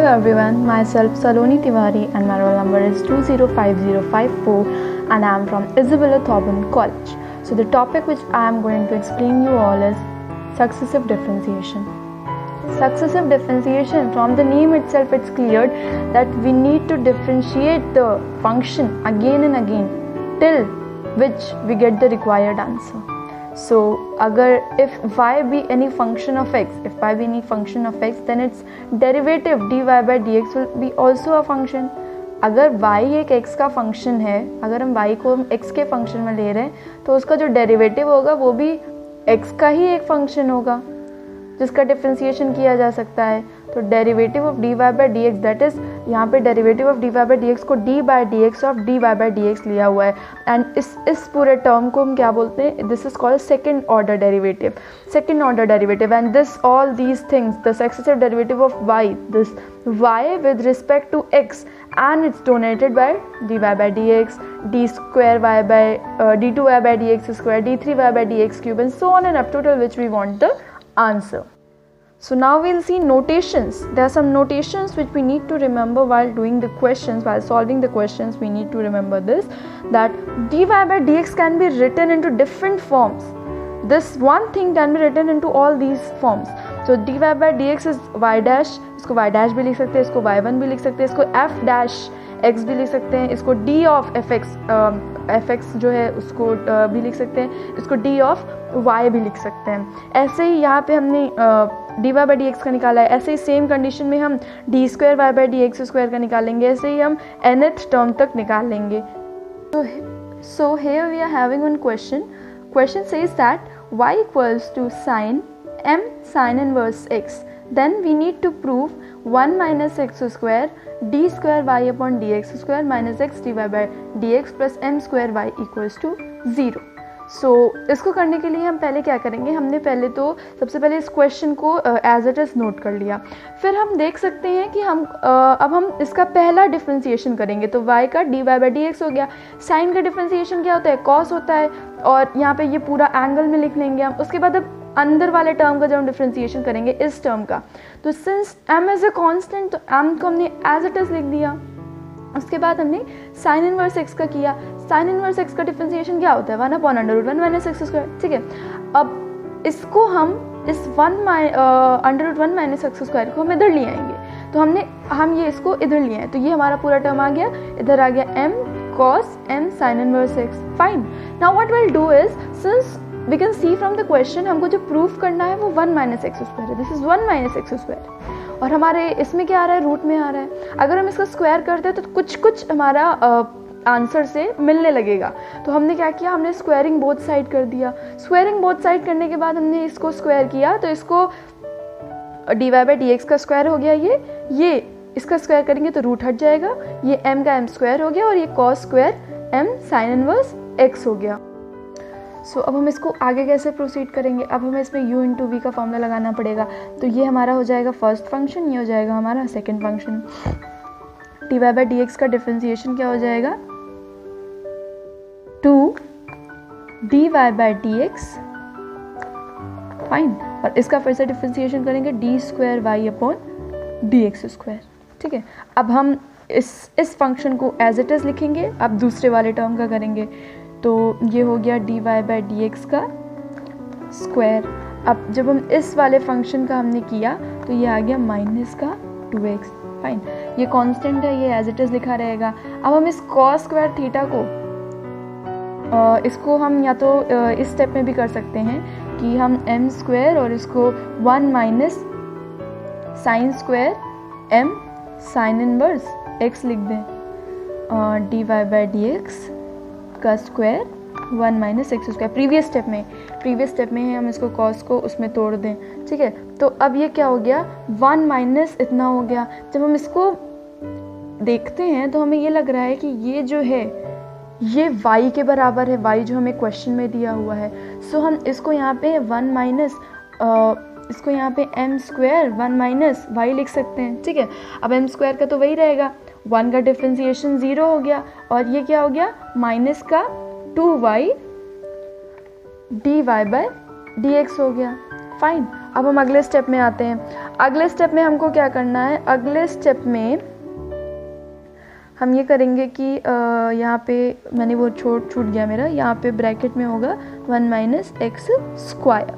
everyone, myself Saloni Tiwari and my roll number is 205054 and I am from Isabella Thoburn College. So the topic which I am going to explain you all is successive differentiation. Successive differentiation, from the name itself it's clear that we need to differentiate the function again and again till which we get the required answer. So if y be any function of x, then its derivative dy by dx will be also a function. अगर y एक x का function है, अगर हम y को x के function में ले रहे हैं तो उसका जो डेरिवेटिव होगा वो भी x का ही एक फंक्शन होगा जिसका डिफरेंशिएशन किया जा सकता है. तो derivative of dy by d x, that is यहाँ पे derivative of dy by d x को d by d x of dy by d x लिया हुआ है. एंड इस पूरे टर्म को हम क्या बोलते हैं, this is called second order derivative. And this all these things, the successive derivative of y, this y with respect to x and it's donated by dy by dx, d square y by d2y by dx square, d3y by dx cube, and so on and up to till which we want the answer. So now we'll see notations. There are some notations which we need to remember while doing the questions, while solving the questions. We need to remember this, that dy by dx can be written into different forms. This one thing can be written into all these forms. So dy by dx is y dash, इसको y dash भी लिख सकते हैं, इसको y1 भी लिख सकते हैं, इसको f dash x भी लिख सकते हैं, इसको d of fx जो है उसको भी लिख सकते हैं, इसको d of y भी लिख सकते हैं. ऐसे ही यहाँ पे हमने dy by dx का निकाला है, ऐसे ही सेम कंडीशन में हम d square y by dx square का निकालेंगे, ऐसे ही हम nth टर्म तक निकाल लेंगे. So here we are having one question. Question says that y equals to sin m sin inverse x. Then we need to prove 1 minus x square d square y upon dx square minus x dy by dx plus m square y equals to 0. So इसको करने के लिए हम पहले क्या करेंगे, हमने पहले तो सबसे पहले इस क्वेश्चन को एज इट इज़ नोट कर लिया. फिर हम देख सकते हैं कि अब हम इसका पहला डिफ्रेंशिएशन करेंगे. तो y का dy by dx हो गया. साइन का डिफ्रेंशिएशन क्या होता है, cos होता है, और यहाँ पे ये पूरा एंगल में लिख लेंगे हम. उसके बाद अब अंदर वाले टर्म का जब हम डिफ्रेंशिएशन करेंगे इस टर्म का, तो since m is a constant तो m को हमने एज इट इज लिख दिया. उसके बाद हमने साइन इनवर्स x का किया. साइन इनवर्स x का डिफ्रेंशिएशन क्या होता है, 1 upon under root 1 minus x square. ठीक है, अब इसको हम इस under root 1 minus x square को हम इधर ले आएंगे. तो हम ये इसको इधर ले आए, तो ये हमारा पूरा टर्म आ गया, इधर आ गया m cos m sin inverse x. Fine. Now what will do is, since we can see from the question हमको जो प्रूफ करना है वो 1 माइनस एक्स स्क्वायर है. This is 1 minus x square, और हमारे इसमें क्या आ रहा है, रूट में आ रहा है. अगर हम इसका स्क्वायर करते हैं तो कुछ हमारा आंसर से मिलने लगेगा. तो हमने क्या किया, हमने स्क्वायरिंग बोथ साइड कर दिया. स्क्वायरिंग बोथ साइड करने के बाद हमने इसको स्क्वायर किया, तो इसको d y by d x का स्क्वायर हो गया, ये इसका स्क्वायर करेंगे तो रूट हट जाएगा, ये m का m स्क्वायर हो गया, और ये cos square m sine inverse x हो गया. सो अब हम इसको आगे कैसे प्रोसीड करेंगे, अब हमें इसमें u इंटू वी का फॉर्मूला लगाना पड़ेगा. तो ये हमारा हो जाएगा फर्स्ट फंक्शन, ये हो जाएगा हमारा second function. D y by d x का डिफ्रेंशिएशन क्या हो जाएगा, 2 d y by d x. Fine. और इसका फिर से डिफ्रेंशिएशन करेंगे d square y upon d x square. ठीक है, अब हम इस फंक्शन को एज इट इज़ लिखेंगे. अब दूसरे वाले टर्म का करेंगे, तो ये हो गया d y by d x का स्क्वायर. अब जब हम इस वाले फंक्शन का हमने किया तो ये आ गया माइनस का 2x. फाइन. ये कांस्टेंट है, ये एज इट इज़ लिखा रहेगा. अब हम इस कॉस स्क्वायर थीटा को इसको हम या तो इस स्टेप में भी कर सकते हैं कि हम m स्क्वायर और इसको 1 minus sine square m sine inverse x लिख दें, d y by d x का square 1 minus x square. Previous step में हम इसको कॉस को उसमें तोड़ दें. ठीक है, तो अब ये क्या हो गया, 1 माइनस इतना हो गया. जब हम इसको देखते हैं तो हमें ये लग रहा है कि ये जो है ये y के बराबर है, y जो हमें क्वेश्चन में दिया हुआ है. सो हम इसको यहाँ पे 1 माइनस इसको यहाँ पे m स्क्वायर 1 माइनस y लिख सकते हैं. ठीक है, अब m स्क्वायर का तो वही रहेगा, 1 का डिफ्रेंशिएशन 0 हो गया, और ये क्या हो गया, माइनस का 2y dy बाई dx हो गया. फाइन। अब हम अगले स्टेप में आते हैं। अगले स्टेप में हमको क्या करना है, अगले स्टेप में हम ये करेंगे कि यहाँ पे मैंने वो छूट गया मेरा, यहाँ पे ब्रैकेट में होगा 1 माइनस एक्स स्क्वायर।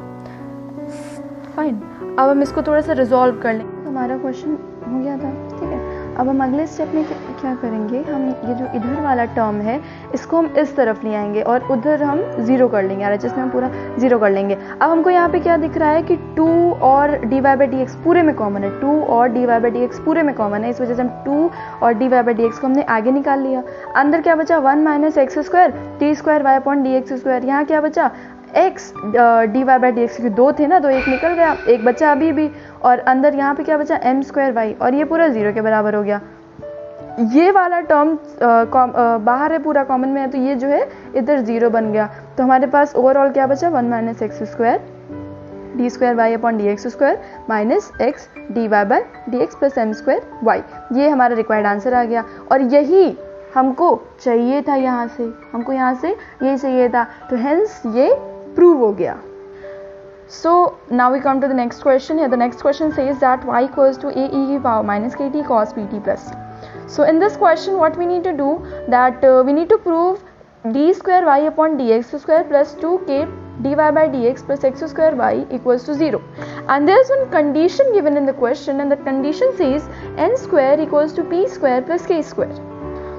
फाइन, अब हम इसको थोड़ा सा रिजॉल्व कर लेंगे। हमारा क्वेश्चन हो गया था, ठीक है। अब हम अगले स्टेप में क्या करेंगे, हम ये जो इधर वाला टर्म है इसको हम इस तरफ ले आएंगे और उधर हम ज़ीरो कर लेंगे, RHS में हम पूरा ज़ीरो कर लेंगे। अब हमको यहाँ पे क्या दिख रहा है कि 2 और dy बाई डी एक्स पूरे में कॉमन है, 2 और dy बाई डी एक्स पूरे में कॉमन है, इस वजह से हम 2 और dy बाई डी एक्स को हमने आगे निकाल लिया। अंदर क्या बचा, 1 minus x square t square y upon d x square. यहाँ क्या बचा, x dy by d x, क्योंकि 2 थे ना, 2 एक निकल गया, एक बचा अभी भी, और अंदर यहाँ पे क्या बचा m स्क्वायर वाई, और ये पूरा 0 के बराबर हो गया। ये वाला टर्म बाहर है, पूरा कॉमन में है, तो ये जो है इधर 0 बन गया। तो हमारे पास ओवरऑल क्या बचा, 1 minus x square d square y upon d x square minus x d y by d x plus m square y. ये हमारा रिक्वायर्ड आंसर आ गया, और यही हमको चाहिए था, यहाँ से हमको यहाँ से ये चाहिए था, तो हेंस ये प्रूव हो गया। So now we come to the next question here. The next question says that y equals to a e की power minus kt cos pt plus. So in this question what we need to do, that we need to prove d square y upon dx square plus 2k dy by dx plus x square y equals to 0. And there is one condition given in the question, and the condition says n square equals to p square plus k square.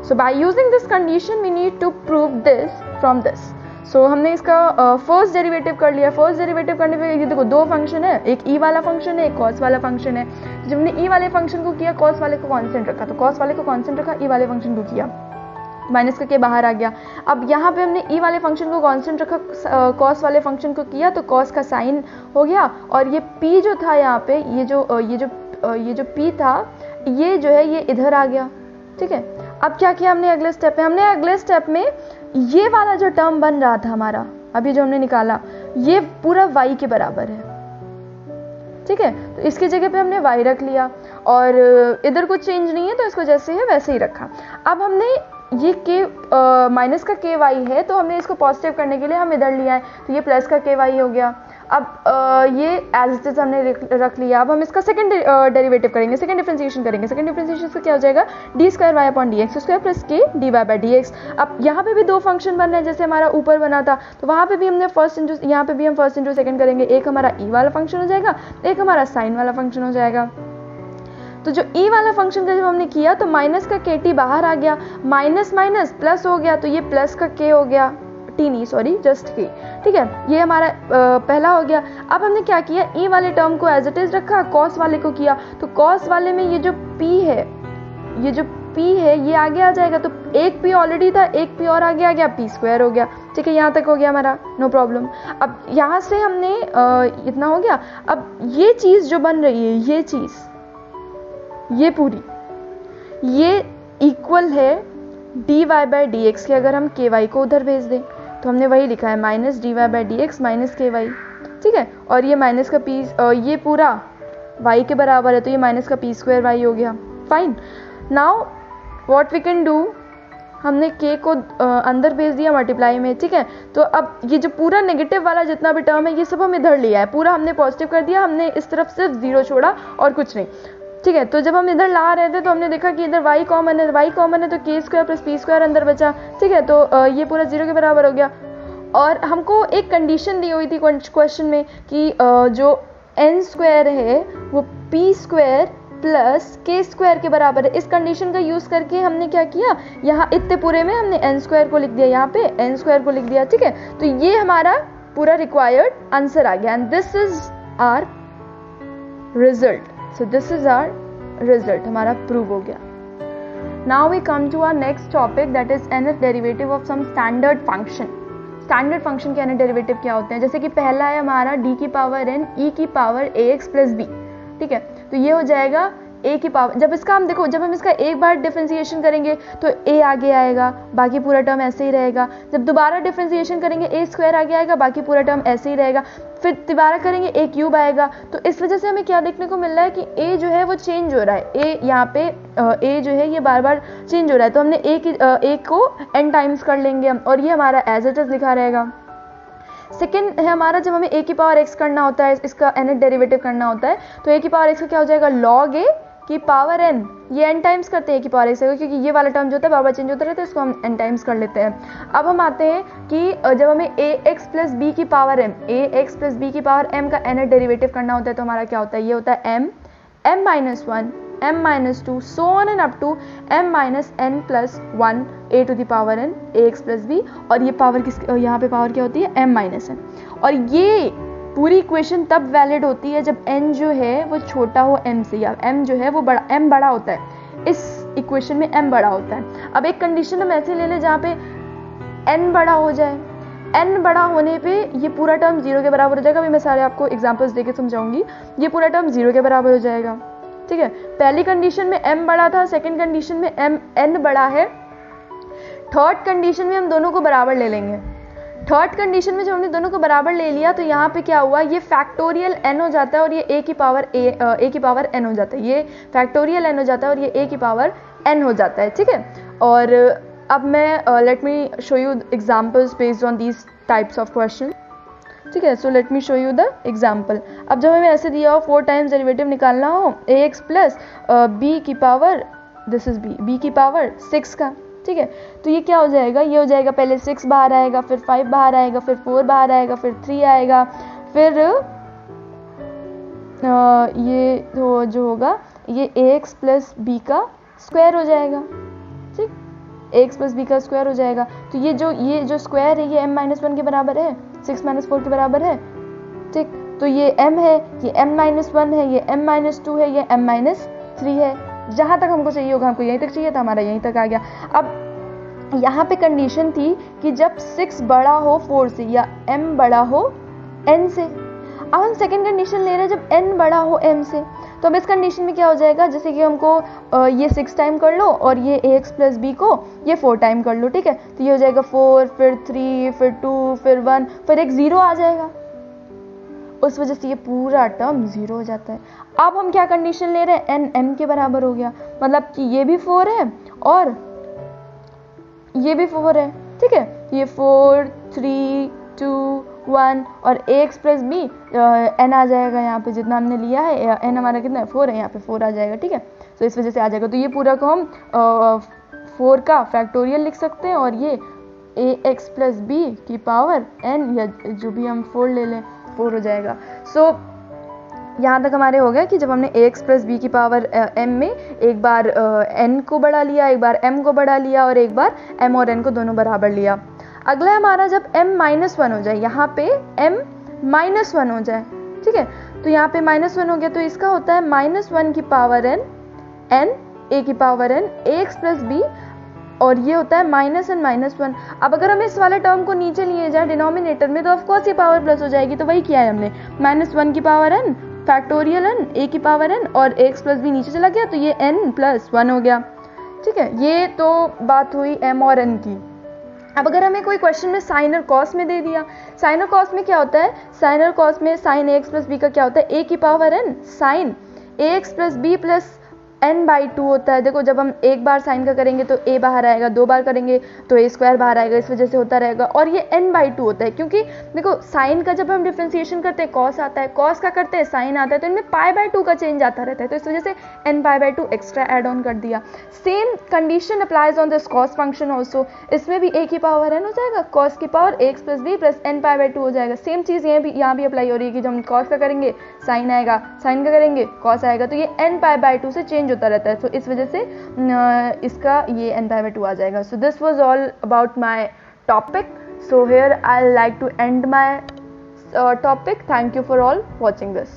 So by using this condition we need to prove this from this. सो हमने इसका first derivative कर लिया। First derivative करने पे ये देखो 2 function है, एक ई वाला फंक्शन है, एक कॉस वाला फंक्शन है। जब हमने ई वाले फंक्शन को किया, कॉस वाले को कांस्टेंट रखा, तो कॉस वाले को कांस्टेंट रखा, ई वाले फंक्शन को किया, माइनस का के बाहर आ गया। अब यहाँ पे हमने ई वाले फंक्शन को कांस्टेंट रखा, कॉस वाले फंक्शन को किया, तो कॉस का साइन हो गया, और ये पी जो था यहाँ पे, ये जो पी था, ये जो है ये इधर आ गया, ठीक है। अब क्या किया हमने अगले स्टेप में, हमने अगले स्टेप में ये वाला जो टर्म बन रहा था हमारा, अभी जो हमने निकाला, ये पूरा y के बराबर है, ठीक है। तो इसकी जगह पे हमने y रख लिया, और इधर कुछ चेंज नहीं है, तो इसको जैसे है वैसे ही रखा। अब हमने ये k माइनस का के वाई है, तो हमने इसको पॉजिटिव करने के लिए हम इधर लिया है, तो ये प्लस का के वाई हो गया। अब ये एज इट इज हमने रख लिया। अब हम इसका सेकंड डेरिवेटिव करेंगे, सेकंड डिफरेंशिएशन करेंगे। सेकंड डिफरेंशिएशन का क्या हो जाएगा, d square y upon d x square plus k d y by d x. अब यहाँ पे भी 2 फंक्शन बन रहे हैं, जैसे हमारा ऊपर बना था, तो वहाँ पे भी हमने फर्स्ट इंटू, यहाँ पे भी हम फर्स्ट इंटू सेकंड करेंगे। एक हमारा ई वाला फंक्शन हो जाएगा, एक हमारा साइन वाला फंक्शन हो जाएगा। तो जो ई वाला फंक्शन का जब हमने किया, तो माइनस का के टी बाहर आ गया, माइनस माइनस प्लस हो गया, तो ये प्लस का के हो गया, टी नहीं सॉरी जस्ट के, ठीक है। ये हमारा पहला हो गया। अब हमने क्या किया, ई वाले टर्म को एज इट इज रखा, कॉस वाले को किया, तो कॉस वाले में ये जो पी है, ये आगे आ जाएगा, तो एक पी ऑलरेडी था, एक पी और आगे आ गया, पी स्क्वायर हो गया, ठीक है। यहाँ तक हो गया हमारा, नो प्रॉब्लम। अब यहाँ से हमने इतना हो गया। अब ये चीज़ जो बन रही है, ये चीज़, ये पूरी, ये इक्वल है d y by d x के। अगर हम के वाई को उधर भेज दें, तो हमने वही लिखा है, minus d y by d x minus k y, ठीक है। और ये माइनस का पी, ये पूरा वाई के बराबर है, तो ये माइनस का पी स्क्वायर वाई हो गया। Fine, now what we can do, हमने के को अंदर भेज दिया मल्टीप्लाई में, ठीक है। तो अब ये जो पूरा नेगेटिव वाला जितना भी टर्म है, ये सब हम इधर लिया है, पूरा हमने पॉजिटिव कर दिया, हमने इस तरफ सिर्फ 0 छोड़ा और कुछ नहीं, ठीक है। तो जब हम इधर ला रहे थे, तो हमने देखा कि इधर y कॉमन है, तो के स्क्वायर प्लस पी स्क्वायर अंदर बचा, ठीक है। तो ये पूरा 0 के बराबर हो गया। और हमको एक कंडीशन दी हुई थी क्वेश्चन में कि जो n स्क्वायर है वो p स्क्वायर प्लस के स्क्वायर के बराबर है। इस कंडीशन का यूज़ करके हमने क्या किया, यहाँ इतने पूरे में हमने n स्क्वायर को लिख दिया, यहाँ पे n स्क्वायर को लिख दिया, ठीक है। तो ये हमारा पूरा रिक्वायर्ड आंसर आ गया, and this is our result. So this is our result, हमारा प्रूव हो गया। Now we come to our next topic, that is nth derivative of some standard function. Standard function के nth डेरिवेटिव क्या होते हैं, जैसे कि पहला है हमारा d की पावर n e की पावर ax प्लस b, ठीक है। तो ये हो जाएगा a की पावर, जब हम इसका एक बार डिफरेंशिएशन करेंगे तो a आगे आएगा, बाकी पूरा टर्म ऐसे ही रहेगा। जब दोबारा डिफरेंशिएशन करेंगे a स्क्वायर आगे आएगा, बाकी पूरा टर्म ऐसे ही रहेगा। फिर दोबारा करेंगे a क्यूब आएगा। तो इस वजह से हमें क्या देखने को मिल रहा है कि a जो है वो चेंज हो रहा है, a यहाँ पे a जो है ये बार बार चेंज हो रहा है। तो हमने a को n टाइम्स कर लेंगे हम, और ये हमारा एज इट इज लिखा रहेगा। सेकेंड है हमारा जब हमें a की पावर x करना होता है, इसका nth डेरिवेटिव करना होता है, तो a की पावर x का क्या हो जाएगा log a की पावर n, ये n टाइम्स करते हैं a की पावर x, क्योंकि ये वाला टर्म जो होता है बार बार चेंज होता रहता है, इसको हम n टाइम्स कर लेते हैं। अब हम आते हैं कि जब हमें ax प्लस बी की power m, ax plus b की पावर m का nth डेरिवेटिव करना होता है, तो हमारा क्या होता है, ये होता है m, m minus 1, m minus 2, so on and up to m minus n plus 1 a to the power n ax plus b, और ये पावर किस, यहाँ पे पावर क्या होती है m माइनस n। और ये पूरी इक्वेशन तब वैलिड होती है जब n जो है वो छोटा हो m से, या m जो है वो बड़ा, m बड़ा होता है, इस इक्वेशन में m बड़ा होता है। अब एक कंडीशन हम ऐसे ले लें जहाँ पे n बड़ा हो जाए, n बड़ा होने पे ये पूरा टर्म 0 के बराबर हो जाएगा। अभी मैं सारे आपको एग्जांपल्स देके समझाऊंगी। ये पूरा टर्म 0 के बराबर हो जाएगा, ठीक है। पहली कंडीशन में m बड़ा था, सेकंड कंडीशन में n बड़ा है, थर्ड कंडीशन में हम दोनों को बराबर ले लेंगे। थर्ड कंडीशन में जब हमने दोनों को बराबर ले लिया तो यहाँ पे क्या हुआ, ये फैक्टोरियल n हो जाता है और ये a की पावर n हो जाता है, ये फैक्टोरियल n हो जाता है और ये a की पावर n हो जाता है, ठीक है। और अब मैं let me show you examples based on these types of question, ठीक है। So let me show you the example. अब जब हमें ऐसे दिया हो 4 टाइम्स डेरिवेटिव निकालना हो ax प्लस b की पावर, दिस इज b की पावर 6 का, ठीक है। तो ये क्या हो जाएगा, ये हो जाएगा पहले 6 बाहर आएगा, फिर 5 बाहर आएगा, फिर 4 बाहर आएगा, फिर 3 आएगा, फिर ये तो जो होगा ये ax प्लस b का स्क्वायर हो जाएगा, ठीक, ax प्लस b का स्क्वायर हो जाएगा। तो ये जो स्क्वायर है ये m माइनस 1 के बराबर है, 6 माइनस 4 के बराबर है, ठीक। तो ये m है, ये m माइनस 1 है, ये m माइनस 2 है, ये m माइनस 3 है। जहाँ तक हमको चाहिए होगा, हमको यहीं तक चाहिए था, हमारा यहीं तक आ गया। अब यहाँ पे कंडीशन थी कि जब 6 बड़ा हो 4 से या m बड़ा हो n से। अब हम सेकंड कंडीशन ले रहे हैं जब n बड़ा हो m से, तो अब इस कंडीशन में क्या हो जाएगा, जैसे कि हमको ये 6 टाइम कर लो और ये ax प्लस b को ये 4 टाइम कर लो, ठीक है। तो ये हो जाएगा 4, फिर 3, फिर 2, फिर 1, फिर एक 0 आ जाएगा, उस वजह से ये पूरा टर्म 0 हो जाता है। अब हम क्या कंडीशन ले रहे हैं, n m के बराबर हो गया, मतलब कि ये भी 4 है और ये भी 4 है, ठीक है। ये 4, 3, 2, 1 और ax प्लस b n आ जाएगा यहाँ पे, जितना हमने लिया है n हमारा कितना है 4 है, यहाँ पे 4 आ जाएगा, ठीक है। तो इस वजह से आ जाएगा। तो ये पूरा को हम 4 का फैक्टोरियल लिख सकते हैं, और ये ax प्लस b की पावर n, या जो भी हम 4 ले लें 4 हो जाएगा। सो यहाँ तक हमारे हो गया कि जब हमने ax प्लस बी की पावर m में एक बार n को बढ़ा लिया, एक बार m को बढ़ा लिया, और एक बार m और n को दोनों बराबर लिया। अगला हमारा जब m माइनस 1 हो जाए, यहाँ पे m माइनस 1 हो जाए, ठीक है। तो यहाँ पे माइनस 1 हो गया, तो इसका होता है माइनस 1 की पावर n, a की power n ax plus b, और ये होता है माइनस n माइनस 1। अब अगर हम इस वाले टर्म को नीचे लिए जाए डिनोमिनेटर में, तो ऑफकोर्स ये पावर प्लस हो जाएगी। तो वही किया है हमने, माइनस 1 की power n factorial n a की पावर n, और x प्लस b नीचे चला गया, तो ये n प्लस 1 हो गया, ठीक है। ये तो बात हुई m और n की। अब अगर हमें कोई क्वेश्चन में साइन और कॉस में दे दिया, साइन और कॉस में क्या होता है, साइन और कॉस में साइन ax प्लस b का क्या होता है, a की power n sine ax plus b plus n/2 होता है। देखो जब हम एक बार साइन का करेंगे तो a बाहर आएगा, 2 बार करेंगे तो a स्क्वायर बाहर आएगा, इस वजह से होता रहेगा। और ये n/2 होता है, क्योंकि देखो साइन का जब हम डिफरेंशिएशन करते हैं कॉस आता है, कॉस का करते हैं साइन आता है, तो इनमें π/2 का चेंज आता रहता है, तो इस वजह से n/2 एक्स्ट्रा एड ऑन कर दिया। Same condition applies on this cos function also, इसमें भी a की पावर n हो जाएगा, कॉस की power ax plus b plus n/2 हो जाएगा। सेम चीज़ यहाँ भी अप्लाई हो रही है कि जब हम कॉस का करेंगे साइन आएगा, साइन का करेंगे कॉस आएगा, तो ये n/2 से चेंज होता रहता है। तो इस वजह से इसका ये n/2 आ जाएगा। So this was all about my topic. So here I like to end my topic. Thank you for all watching this.